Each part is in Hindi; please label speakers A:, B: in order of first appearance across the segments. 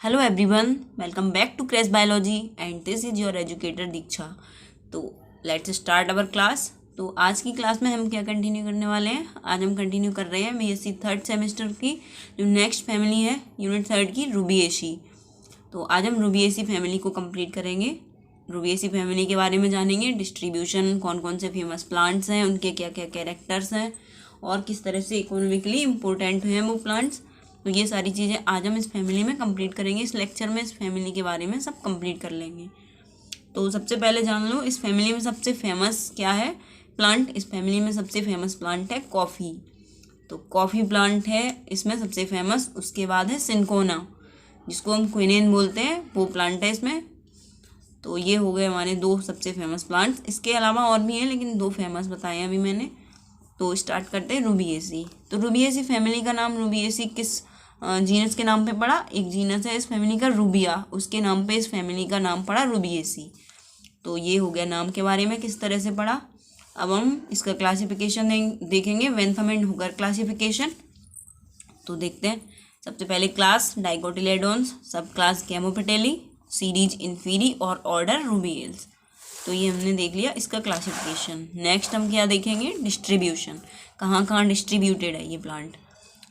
A: Hello everyone, welcome back to crash biology and this is your educator Diksha. तो लेट्स स्टार्ट अवर क्लास। तो आज की क्लास में हम क्या कंटिन्यू करने वाले हैं। आज हम कंटिन्यू कर रहे हैं बीएससी थर्ड सेमेस्टर की जो नेक्स्ट फैमिली है यूनिट थर्ड की रूबिएसी। तो आज हम रूबिएसी फैमिली को कंप्लीट करेंगे। रूबिएसी फैमिली के बारे में जानेंगे, डिस्ट्रीब्यूशन, कौन कौन से फेमस प्लांट्स हैं, उनके क्या क्या कैरेक्टर्स हैं और किस तरह से इकोनॉमिकली इम्पोर्टेंट हैं वो प्लांट्स। तो ये सारी चीज़ें आज हम इस फैमिली में कंप्लीट करेंगे। इस लेक्चर में इस फैमिली के बारे में सब कंप्लीट कर लेंगे। तो सबसे पहले जान लो इस फैमिली में सबसे फेमस क्या है प्लांट। इस फैमिली में सबसे फेमस प्लांट है कॉफ़ी। तो कॉफ़ी प्लांट है इसमें सबसे फेमस। उसके बाद है सिनकोना, जिसको हम क्विनेन बोलते हैं, वो प्लांट है इसमें। तो ये हो गए हमारे दो सबसे फेमस प्लांट्स। इसके अलावा और भी हैं लेकिन दो फेमस बताए हैं अभी मैंने। तो स्टार्ट करते हैं रूबिएसी। तो रूबिएसी फैमिली का नाम रूबिएसी किस जीनस के नाम पे पड़ा। एक जीनस है इस फैमिली का रूबिया, उसके नाम पे इस फैमिली का नाम पड़ा रूबिएसी। तो ये हो गया नाम के बारे में किस तरह से पड़ा। अब हम इसका क्लासिफिकेशन देखेंगे, वेंथम एंड हुगर क्लासिफिकेशन। तो देखते हैं। सबसे पहले क्लास डाइकोटिलेडोन्स, सब क्लास कैमोपेटेली, सीरीज इन्फीरी और ऑर्डर रूबिएल्स। तो ये हमने देख लिया इसका क्लासिफिकेशन। नेक्स्ट हम क्या देखेंगे, डिस्ट्रीब्यूशन, कहाँ कहाँ डिस्ट्रीब्यूटेड है ये plant.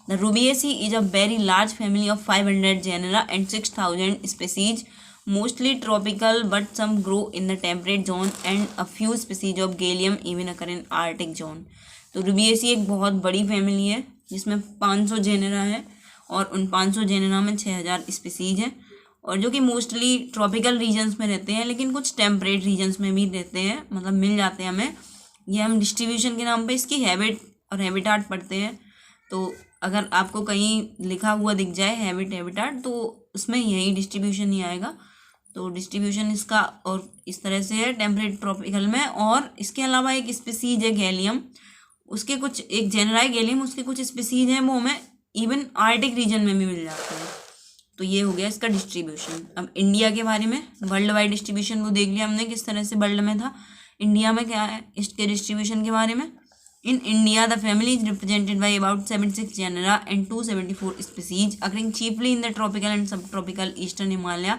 A: The Rubiaceae is a very large family of 500 genera and 6000 species, mostly tropical but some grow in the temperate zone and a few species of Galium even occur in Arctic zone। तो रूबिएसी एक बहुत बड़ी फैमिली है जिसमें 500 जेनेरा है और उन 500 जेनेरा में 6000 स्पीसीज हैं और जो कि मोस्टली ट्रॉपिकल रीजन्स में रहते हैं, लेकिन कुछ टेम्परेट रीजन्स में भी रहते हैं, मतलब मिल जाते हैं हमें। ये हम डिस्ट्रीब्यूशन के नाम पे इसकी हैबिट और हैबिटाट पढ़ते हैं। तो अगर आपको कहीं लिखा हुआ दिख जाए हैबिटाट, तो उसमें यही डिस्ट्रीब्यूशन ही आएगा। तो डिस्ट्रीब्यूशन इसका और इस तरह से है टेम्परेट ट्रॉपिकल में। और इसके अलावा एक स्पीसीज है गैलियम, उसके कुछ एक जेनरा है गैलियम, उसके कुछ स्पीसीज हैं वो हमें इवन आर्टिक रीजन में भी मिल जाते हैं। तो ये हो गया इसका डिस्ट्रीब्यूशन। अब इंडिया के बारे में वर्ल्ड वाइड डिस्ट्रीब्यूशन वो देख लिया हमने किस तरह से वर्ल्ड में था। इंडिया में क्या है इसके डिस्ट्रीब्यूशन के बारे में। In India, the family is represented by about 76 genera and 274 species, occurring chiefly in the tropical and subtropical eastern Himalaya,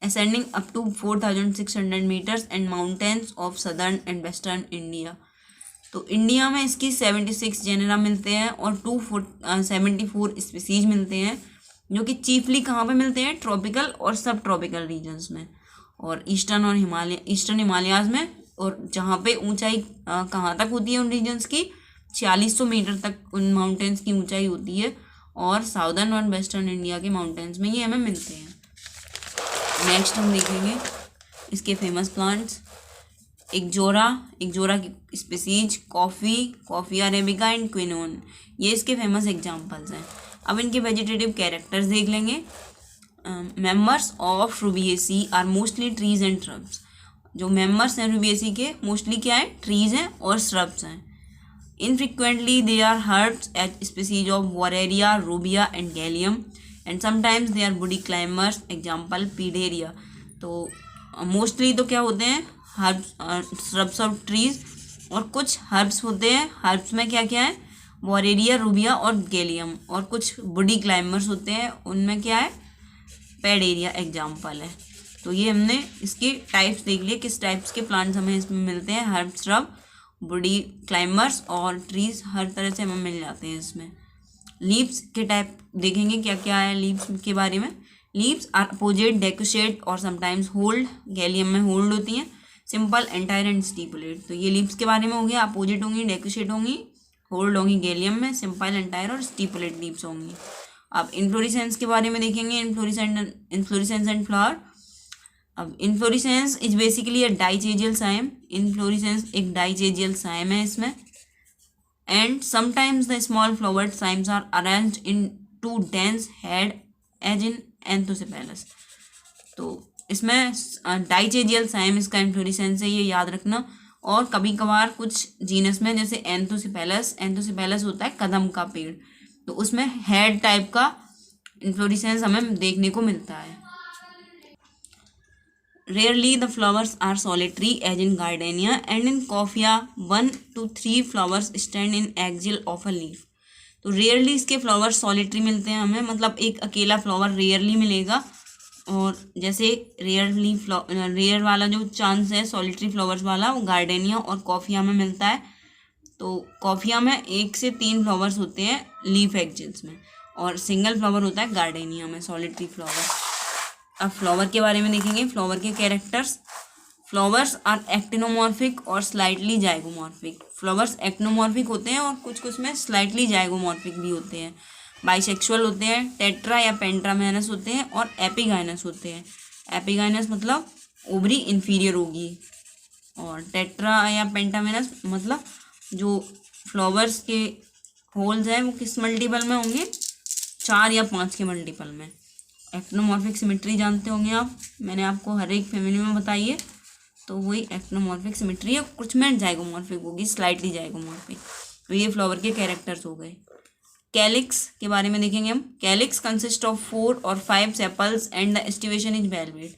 A: ascending up to 4,600 meters and mountains of southern and western India। तो इंडिया में इसकी 76 जेनेरा मिलते हैं और 274 स्पीसीज मिलते हैं, जो कि चीफली कहाँ पे मिलते हैं, ट्रॉपिकल और सब ट्रॉपिकल रीजन्स में और ईस्टर्न हिमालयाज में। और जहाँ पे ऊंचाई कहाँ तक होती है उन रीजन्स की, 4600 मीटर तक उन माउंटेन्स की ऊंचाई होती है और साउदर्न और वेस्टर्न इंडिया के माउंटेन्स में ये हमें मिलते हैं। नेक्स्ट हम देखेंगे इसके फेमस प्लांट्स। एक जोरा की species coffee arabica and quinone, ये इसके फेमस एग्जाम्पल्स हैं। अब इनके वेजिटेटिव कैरेक्टर्स देख लेंगे। Members of Rubiaceae are mostly trees and shrubs. जो मेंबर्स हैं रूबिएसी के मोस्टली क्या है, ट्रीज हैं और श्रब्स हैं। Infrequently they are herbs as species of Borreria, Rubia and Galium and sometimes they are woody climbers, example Paederia. तो मोस्टली तो क्या होते हैं हर्ब्स, श्रब्स और ट्रीज, और कुछ हर्ब्स होते हैं। हर्ब्स में क्या क्या है, वरेरिया, रूबिया और गैलियम, और कुछ वुडी क्लाइंबर्स होते हैं, उनमें क्या है, पेडेरिया एग्जाम्पल है। तो ये हमने इसके टाइप्स देख लिए, किस टाइप्स के प्लांट्स हमें इसमें मिलते हैं। हर्ब, श्रब, वुडी क्लाइंबर्स और ट्रीज हर तरह से हमें मिल जाते हैं इसमें। लीव्स के टाइप देखेंगे क्या क्या है लीव्स के बारे में। लीव्स आर अपोजिट, डेकोशेट और समटाइम्स होल्ड। गैलियम में होल्ड होती हैं। Simple, entire and stipulate. तो ये लीव्स के बारे में हो गया। अपोजिट होंगी, डेकोशेट होंगी, होल्ड होंगी गैलियम में, सिंपल, एंटायर और स्टिपुलेट लीव्स होंगी। अब इन्फ्लोरेसेंस के बारे में देखेंगे, इन्फ्लोरेसेंस एंड फ्लावर। अब inflorescence is basically a dichasial cyme. Inflorescence एक डाइचेजियल साइम है इसमें। And sometimes the small flowered cymes are arranged into dense head as in Anthocephalus. तो इसमें डाइचेजियल साइम इसका इन्फ्लोरेसेंस है, ये याद रखना। और कभी कभार कुछ जीनस में जैसे एंथोसेफेलस होता है कदम का पेड़, तो उसमें हेड टाइप का इन्फ्लोरेसेंस हमें देखने को मिलता है। Rarely the flowers are solitary as in gardenia, and in coffea 1 to 3 flowers stand in axial of a leaf। तो रेयरली इसके फ्लावर्स सॉलिटरी मिलते हैं हमें, मतलब एक अकेला फ्लावर रेयरली मिलेगा और जैसे रेयर वाला जो चांस है सॉलिटरी फ्लावर्स वाला, वो गार्डेनिया और कॉफिया में मिलता है। तो कॉफिया में 1 से 3 फ्लावर्स होते हैं लीफ एक्जेस में, और सिंगल फ्लावर होता है गार्डेनिया में सॉलिटरी फ्लावर। अब फ्लावर के बारे में देखेंगे, फ्लावर के कैरेक्टर्स। फ्लावर्स आर एक्टिनोमॉर्फिक और स्लाइटली जाइगोमॉर्फिक। फ्लावर्स एक्टिनोमॉर्फिक होते हैं और कुछ कुछ में स्लाइटली जाइगोमॉर्फिक भी होते हैं। बाइसेक्सुअल होते हैं, टेट्रा या पेंटामेनस होते हैं, और एपिगाइनस होते हैं। एपिगाइनस मतलब ओवरी इंफीरियर होगी, और टेट्रा या पेंटामेनस मतलब जो फ्लावर्स के होल्स हैं वो किस मल्टीपल में होंगे, 4 या 5 के मल्टीपल में। एक्टिनोमॉर्फिक सिमेट्री जानते होंगे आप, मैंने आपको हर एक फैमिली में बताई है। तो वही एक्टिनोमॉर्फिक सिमेट्री है, कुछ में जाइगोमॉर्फिक होगी, स्लाइटली जाइगोमॉर्फिक। तो ये फ्लावर के कैरेक्टर्स हो गए। कैलिक्स के बारे में देखेंगे हम। Calyx consist of 4 or 5 sepals and the aestivation is velvet.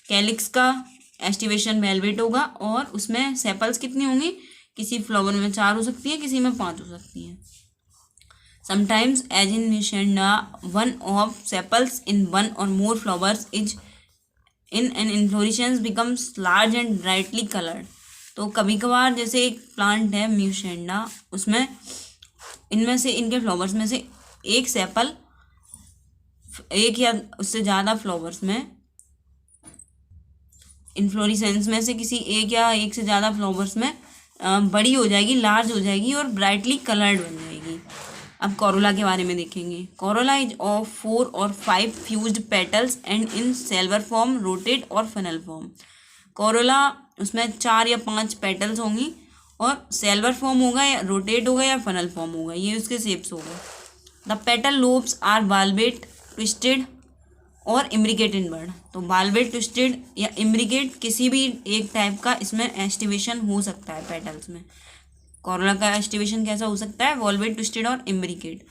A: Calyx का एस्टिवेशन वेलवेट होगा, और उसमें सेपल्स कितनी होंगी, किसी फ्लावर में 4 हो सकती है, किसी में 5 हो सकती हैं। Sometimes as in Mussaenda, one of sepals in one or more flowers is in an inflorescence becomes large and brightly coloured. तो कभी कभार जैसे एक प्लांट है म्यूशेंडा, उसमें इनमें से इनके फ्लावर्स में से एक सेपल, एक या उससे ज़्यादा फ्लावर्स में, इन्फ्लोरेसेंस में से किसी एक या एक से ज़्यादा फ्लावर्स में बड़ी हो जाएगी, लार्ज हो जाएगी और ब्राइटली कलर्ड बन जाएगी। अब कोरोला के बारे में देखेंगे। Corolla is of 4 or 5 fused petals and in salver form, rotate or funnel form. Corolla उसमें 4 या 5 पेटल्स होंगी, और सेल्वर फॉर्म होगा या रोटेट होगा या फनल फॉर्म होगा, ये उसके शेप्स होगा। The petal lobes are valvate, twisted और इम्ब्रिकेट इन बर्ड। तो बाल्बेट, ट्विस्टेड या इम्ब्रिकेट किसी भी एक टाइप का इसमें एस्टिवेशन हो सकता है पेटल्स में। कोरोला का एस्टिवेशन कैसा हो सकता है, वॉल्वेट, ट्विस्टेड और इम्ब्रिकेट।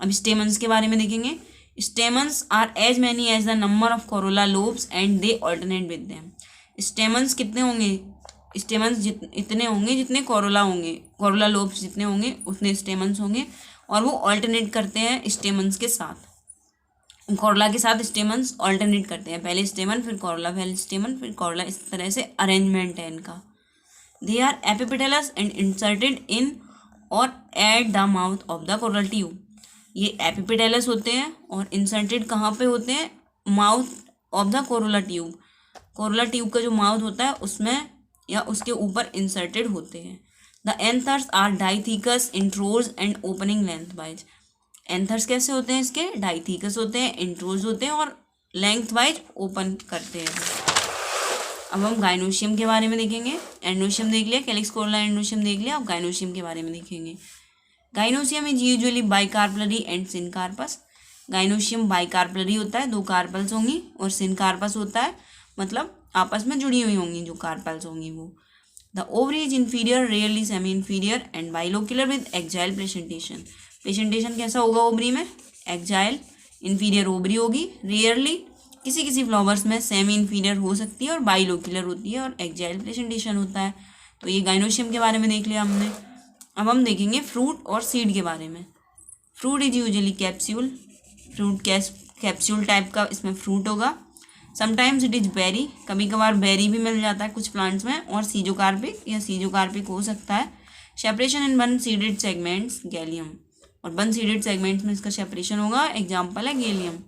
A: अब स्टेमन्स के बारे में देखेंगे। Stamens are as many as the number of corolla lobes and they alternate with them. Stamens कितने होंगे, स्टेमन्स इतने होंगे जितने कोरोला होंगे, कोरोला लोब्स जितने होंगे उतने स्टेमन्स होंगे, और वो ऑल्टरनेट करते हैं स्टेमन्स के साथ। कोरोला के साथ स्टेमन्स ऑल्टरनेट करते हैं, पहले स्टेमन फिर कोरोला, पहले स्टेमन फिर कोरोला, इस तरह से अरेंजमेंट है इनका। They are epipetalous and inserted in or at the mouth of the corolla tube. ये एपिपेटलस होते हैं और इंसर्टेड कहाँ पे होते हैं, mouth of the corolla tube. Corolla tube का जो माउथ होता है उसमें या उसके ऊपर इंसर्टेड होते हैं। The anthers are dithecous, introrse and opening lengthwise. Anthers कैसे होते हैं इसके, डाइथीकस होते हैं, इंट्रोज होते हैं और लेंथ वाइज ओपन करते हैं। अब हम गाइनोशियम के बारे में देखेंगे। एंडोशियम देख लिया, कैलिक्स कोरोला एंडोशियम देख लिया, अब गाइनोशियम के बारे में देखेंगे। Gynoecium is usually bicarpellary and syncarpous. Gynoecium bicarpellary होता है, 2 कार्पल्स होंगी, और सिनकार्पस होता है मतलब आपस में जुड़ी हुई होंगी जो कार्पल्स होंगी वो। The ovary is inferior, rarely semi inferior and bilocular with axile presentation. Presentation कैसा होगा ओवरी में, एक्जाइल, इन्फीरियर ओवरी होगी, रेयरली किसी किसी फ्लावर्स में सेमी इन्फीरियर हो सकती है और बाइलोक्युलर होती है, और एक्जाइल प्रेजेंटेशन होता है। तो ये गाइनोशियम के बारे में देख लिया हमने। अब हम देखेंगे फ्रूट और सीड के बारे में। Fruit is usually capsule, fruit capsule type का इसमें फ्रूट होगा। समटाइम्स इट इज बेरी, कभी कभार बेरी भी मिल जाता है कुछ प्लांट्स में, और सीजोकार्पिक या सीजोकार्पिक हो सकता है। Separation in one seeded segments, Galium, और वन सीडेड सेगमेंट्स में इसका सेपरेशन होगा, एग्जाम्पल है Galium.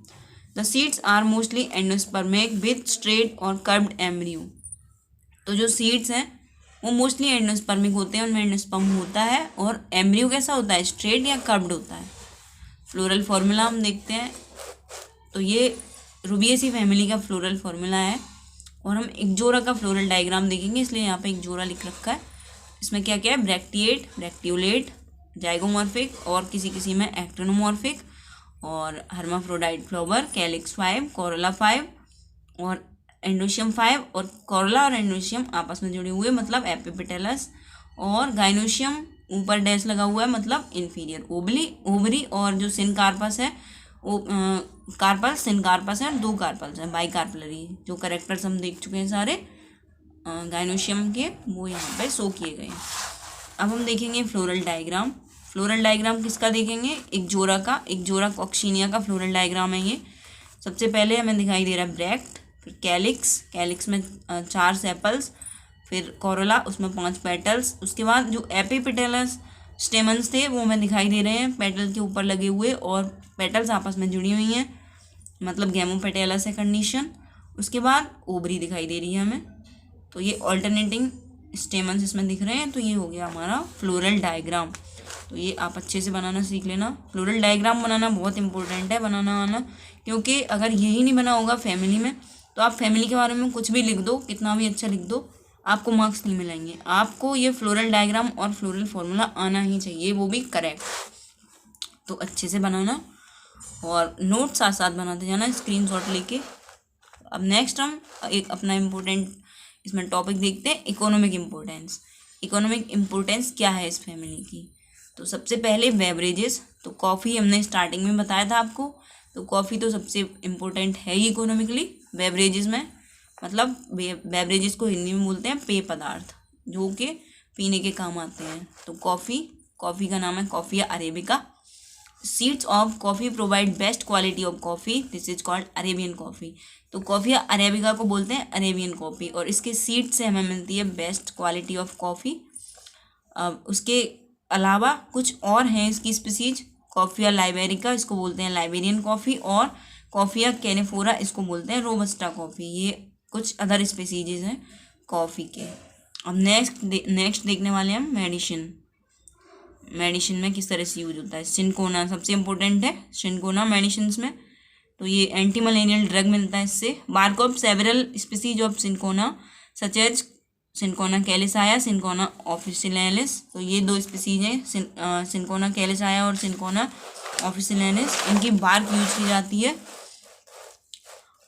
A: The seeds are mostly endospermic with straight और कर्व्ड एम्ब्रियो। तो जो सीड्स हैं वो मोस्टली एंडोस्पर्मिक होते हैं, उनमें एंडोस्पर्म होता है, और एम्ब्रियो कैसा होता है, स्ट्रेट या कर्व्ड होता है। फ्लोरल फॉर्मूला हम देखते हैं। तो ये रुबिएसी फैमिली का फ्लोरल फॉर्मूला है, और हम एक जोरा का फ्लोरल डायग्राम देखेंगे, इसलिए यहाँ पे एक जोरा लिख रखा है। इसमें क्या क्या है, ब्रैक्टिएट, ब्रैक्टियोलेट, जाइगोमॉर्फिक और किसी किसी में एक्टिनोमॉर्फिक, और हर्माफ्रोडाइट फ्लावर, कैलिक्स 5, कोरोला 5 और एंडोशियम 5, और कोरोला और एंडोशियम आपस में जुड़े हुए मतलब एपिपेटलस, और गाइनोशियम ऊपर डैश लगा हुआ है मतलब इन्फीरियर ओवरी, और जो सिनकार्पस है वो कार्पल्स, सिनकार्पस है, और 2 कार्पल्स हैं बाइकार्पलरी। जो करेक्टर्स हम देख चुके हैं सारे गाइनोशियम के, वो यहाँ पे शो किए गए हैं। अब हम देखेंगे फ्लोरल डायग्राम। फ्लोरल डायग्राम किसका देखेंगे, एक जोरा कॉक्सीनिया का फ्लोरल डायग्राम है ये। सबसे पहले हमें दिखाई दे रहा है ब्रैक्ट, फिर कैलिक्स, कैलिक्स में 4 सेपल्स, फिर कोरोला, उसमें 5 पेटल्स। उसके बाद जो एपिपेटलस स्टेमन्स थे वो हमें दिखाई दे रहे हैं पेटल के ऊपर लगे हुए, और पेटल्स आपस में जुड़ी हुई हैं, मतलब गैमोपेटलस है कंडीशन। उसके बाद ओवरी दिखाई दे रही है हमें। तो ये ऑल्टरनेटिंग स्टेमन्स इसमें दिख रहे हैं। तो ये हो गया हमारा फ्लोरल डायग्राम। तो ये आप अच्छे से बनाना सीख लेना। फ्लोरल डायग्राम बनाना बहुत इंपॉर्टेंट है, बनाना आना, क्योंकि अगर यही नहीं बना होगा फैमिली में तो आप फैमिली के बारे में कुछ भी लिख दो, कितना भी अच्छा लिख दो, आपको मार्क्स नहीं मिलेंगे। आपको ये फ्लोरल डायग्राम और फ्लोरल फार्मूला आना ही चाहिए, वो भी करेक्ट। तो अच्छे से बनाना और नोट साथ साथ बनाते जाना स्क्रीनशॉट लेके। अब नेक्स्ट हम एक अपना इम्पोर्टेंट इसमें टॉपिक देखते हैं, इकोनॉमिक इम्पोर्टेंस। इकोनॉमिक इम्पोर्टेंस क्या है इस फैमिली की? तो सबसे पहले बेवरेजेस। तो कॉफ़ी हमने स्टार्टिंग में बताया था आपको, तो कॉफ़ी तो सबसे इम्पोर्टेंट है ही इकोनॉमिकली बेवरेजेस में। मतलब बेवरेजेस को हिंदी में बोलते हैं पेय पदार्थ, जो कि पीने के काम आते हैं। तो कॉफ़ी का नाम है Coffea arabica. Seeds of coffee provide best quality of coffee, this is called Arabian coffee. तो कॉफ़िया अरेबिका को बोलते हैं अरेबियन कॉफ़ी, और इसके सीड से हमें मिलती है बेस्ट क्वालिटी ऑफ कॉफ़ी। उसके अलावा कुछ और हैं इसकी स्पीसीज, कॉफ़िया लाइबेरिका, इसको बोलते हैं लाइबेरियन कॉफ़ी, और कॉफ़िया कैनेफोरा, इसको बोलते हैं रोबस्टा कॉफ़ी। ये कुछ अदर स्पीसीज हैं कॉफ़ी के। अब नेक्स्ट देखने वाले हैं हम मेडिसिन में किस तरह से यूज होता है। सिनकोना सबसे इम्पोर्टेंट है, सिनकोना मेडिसिन में। तो ये एंटी मलेरियल ड्रग मिलता है इससे। Bark of several species of Cinchona such as Cinchona calisaya, Cinchona officinalis. तो ये 2 स्पीसीज हैं, सिनकोना कैलिसाया और सिनकोना ऑफिसिनेलिस। इनकी बार्क यूज की जाती है।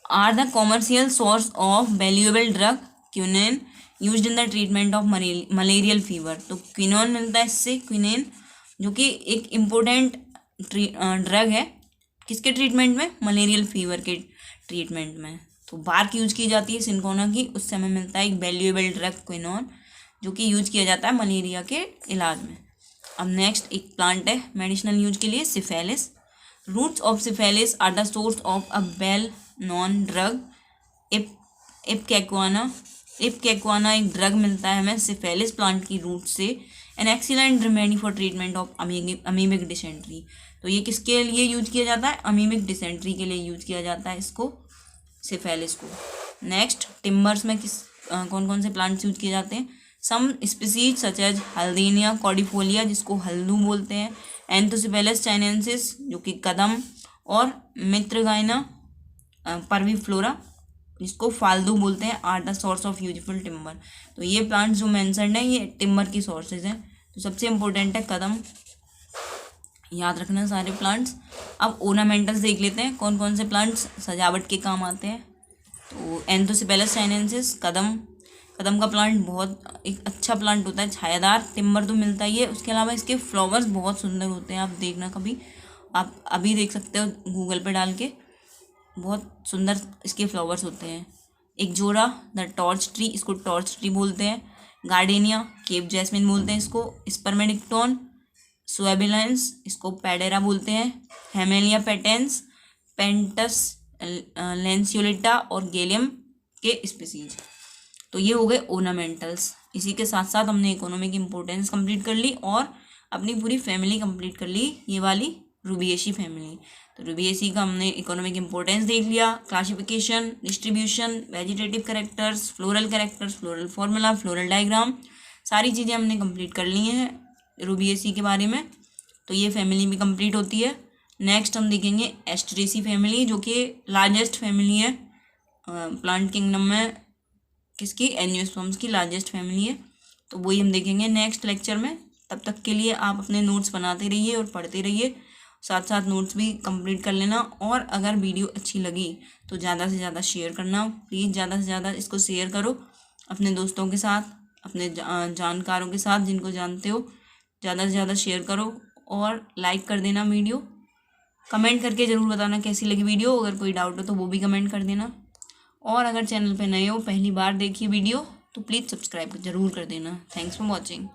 A: Are the commercial source of valuable drug quinone used in the treatment of malarial fever. तो क्विनोन मिलता है इससे, क्विनोन, जो कि एक इम्पोर्टेंट ड्रग है किसके ट्रीटमेंट में? मलेरियल फीवर के ट्रीटमेंट में। तो बार्क यूज की जाती है सिनकोना की, उससे हमें मिलता है एक वैल्यूएबल ड्रग क्विनोन, जो कि यूज किया जाता है मलेरिया के इलाज में। अब नेक्स्ट एक प्लांट है मेडिसिनल यूज के लिए, Cephaelis. Roots of Cephaelis are the source of a well known drug ipecacuanha. Ipecacuanha एक ड्रग मिलता है हमें सिफेलिस प्लांट की रूट से। An excellent remedy for treatment of amoebic dysentery. तो ये किसके लिए यूज किया जाता है? अमीबिक डिसेंट्री के लिए यूज किया जाता है इसको, सिफेलिस को। नेक्स्ट टिम्बर्स में कौन कौन से प्लांट्स यूज किए जाते हैं? Some species such as Haldinia cordifolia, जिसको हल्दू बोलते हैं, एंथोसिफेलिस चाइनेंसिस, जो कि कदम, और मित्रगाइना परवीफ्लोरा, जिसको फाल्दू बोलते हैं, are the source of useful timber. तो ये प्लांट्स जो मेंशन्ड हैं ये टिम्बर की सोर्सेज हैं। तो सबसे इम्पोर्टेंट है कदम, याद रखना सारे प्लांट्स। अब ओर्नामेंटल्स देख लेते हैं, कौन कौन से प्लांट्स सजावट के काम आते हैं। तो एंथोसिफेलिस चाइनेंसिस, कदम का प्लांट बहुत एक अच्छा प्लांट होता है, छायादार। टिम्बर तो मिलता ही है, उसके अलावा इसके फ्लावर्स बहुत सुंदर होते हैं, आप देखना कभी, आप अभी देख सकते हो गूगल पे डाल के, बहुत सुंदर इसके फ्लावर्स होते हैं। एक जोड़ा द टॉर्च ट्री, इसको टॉर्च ट्री बोलते हैं। गार्डेनिया, केप जैस्मिन बोलते हैं इसको। स्पर्मेडिक्टोन सुएबिलेंस, इसको पैडेरा बोलते हैं। हेमेलिया पेटेंस, पेंटस लेंसियोलिटा और गेलियम के स्पीसीज। तो ये हो गए ओर्नामेंटल्स। इसी के साथ साथ हमने इकोनॉमिक इम्पोर्टेंस कंप्लीट कर ली और अपनी पूरी फैमिली कंप्लीट कर ली, ये वाली रूबिएसी फैमिली। तो रूबिएसी का हमने इकोनॉमिक इम्पोर्टेंस देख लिया, classification, distribution, vegetative characters, floral formula, floral diagram, सारी चीज़ें हमने कंप्लीट कर ली हैं रूबिएसी के बारे में। तो ये फैमिली भी कंप्लीट होती है। नेक्स्ट हम देखेंगे एस्टरेसी फैमिली, जो कि लार्जेस्ट फैमिली है प्लांट किंगडम में, किसकी? एंजियोस्पर्म्स की लार्जेस्ट फैमिली है। तो वही हम देखेंगे नेक्स्ट लेक्चर में। तब तक के लिए आप अपने नोट्स बनाते रहिए और पढ़ते रहिए, साथ साथ नोट्स भी कंप्लीट कर लेना। और अगर वीडियो अच्छी लगी तो ज़्यादा से ज़्यादा शेयर करना, प्लीज़ ज़्यादा से ज़्यादा इसको शेयर करो अपने दोस्तों के साथ, अपने जानकारों के साथ, जिनको जानते हो, ज़्यादा से ज़्यादा शेयर करो और लाइक कर देना वीडियो। कमेंट करके ज़रूर बताना कैसी लगी वीडियो, अगर कोई डाउट हो तो वो भी कमेंट कर देना। और अगर चैनल पे नए हो, पहली बार देखिए वीडियो, तो प्लीज़ सब्सक्राइब ज़रूर कर देना। Thanks for watching.